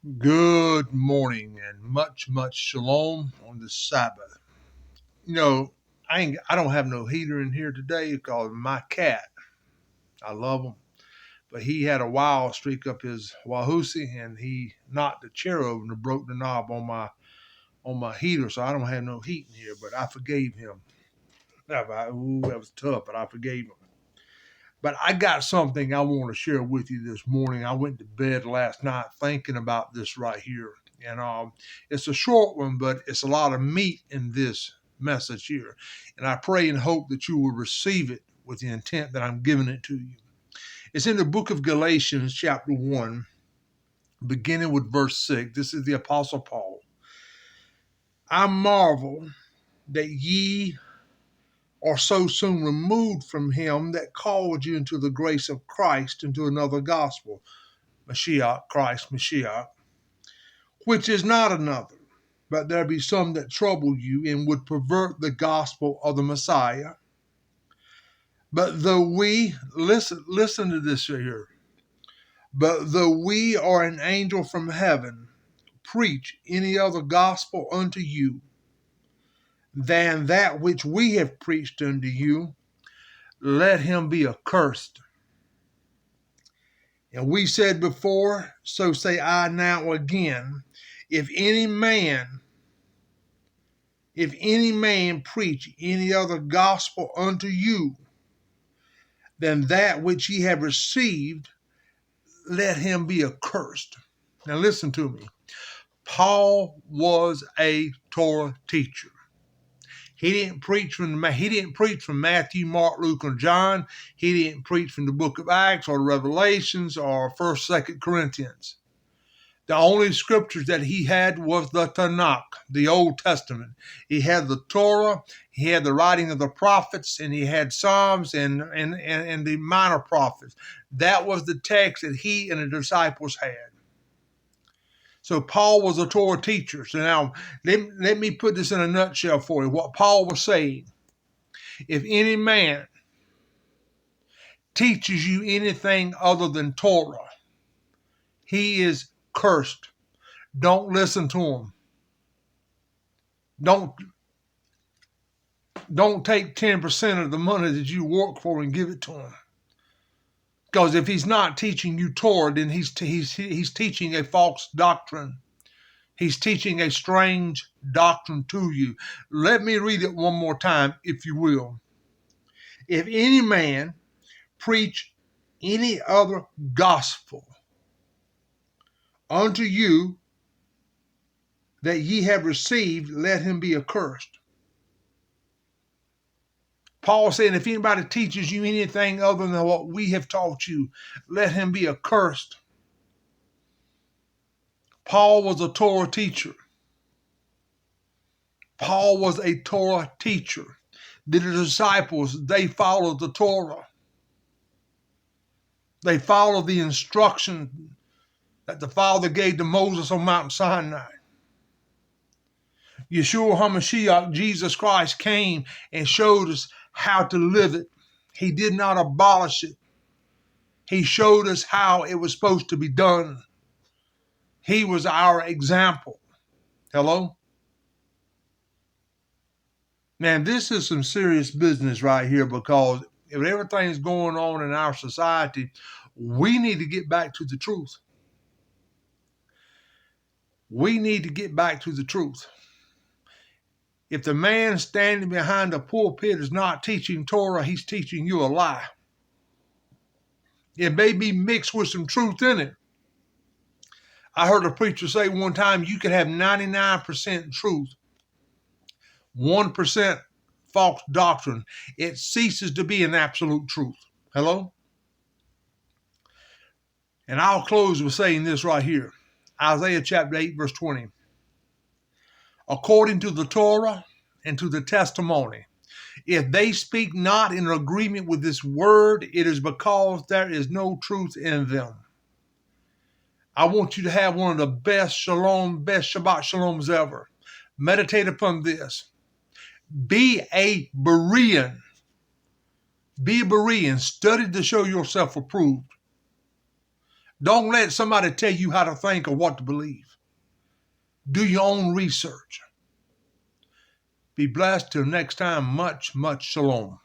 Good morning and much shalom on this Sabbath. You know, I don't have no heater in here today because my cat, I love him, but he had a wild streak up his Wahoosie and he knocked the chair over and broke the knob on my heater, so I don't have no heat in here. But I forgave him. That was tough, but I forgave him. But I got something I want to share with you this morning. I went to bed last night thinking about this right here. And it's a short one, but it's a lot of meat in this message here. And I pray and hope that you will receive it with the intent that I'm giving it to you. It's in the book of Galatians, chapter 1, beginning with verse 6. This is the Apostle Paul. I marvel that ye are so soon removed from him that called you into the grace of Christ into another gospel, Mashiach, Christ, Mashiach, which is not another, but there be some that trouble you and would pervert the gospel of the Messiah. But though we, listen to this here, but though we or an angel from heaven preach any other gospel unto you than that which we have preached unto you, let him be accursed. And we said before, so say I now again, if any man preach any other gospel unto you than that which ye have received, let him be accursed. Now listen to me. Paul was a Torah teacher. He didn't preach from Matthew, Mark, Luke, or John. He didn't preach from the book of Acts or Revelations or 1st, 2nd Corinthians. The only scriptures that he had was the Tanakh, the Old Testament. He had the Torah, he had the writing of the prophets, and he had Psalms and the minor prophets. That was the text that he and the disciples had. So Paul was a Torah teacher. So now let me put this in a nutshell for you. What Paul was saying, if any man teaches you anything other than Torah, he is cursed. Don't listen to him. Don't take 10% of the money that you work for and give it to him. Because if he's not teaching you Torah, then he's teaching a false doctrine. He's teaching a strange doctrine to you. Let me read it one more time, if you will. If any man preach any other gospel unto you that ye have received, let him be accursed. Paul saying, if anybody teaches you anything other than what we have taught you, let him be accursed. Paul was a Torah teacher. Paul was a Torah teacher. The disciples, they followed the Torah. They followed the instruction that the Father gave to Moses on Mount Sinai. Yeshua HaMashiach, Jesus Christ, came and showed us how to live it. He did not abolish it. He showed us how it was supposed to be done. He was our example. Hello? Man, this is some serious business right here, because if everything's going on in our society, we need to get back to the truth. We need to get back to the truth. If the man standing behind the pulpit is not teaching Torah, he's teaching you a lie. It may be mixed with some truth in it. I heard a preacher say one time, you can have 99% truth, 1% false doctrine. It ceases to be an absolute truth. Hello? And I'll close with saying this right here. Isaiah chapter 8, verse 20. According to the Torah and to the testimony, if they speak not in agreement with this word, it is because there is no truth in them. I want you to have one of the best Shabbat Shaloms ever. Meditate upon this. Be a Berean. Be a Berean. Study to show yourself approved. Don't let somebody tell you how to think or what to believe. Do your own research. Be blessed till next time. Much, much shalom.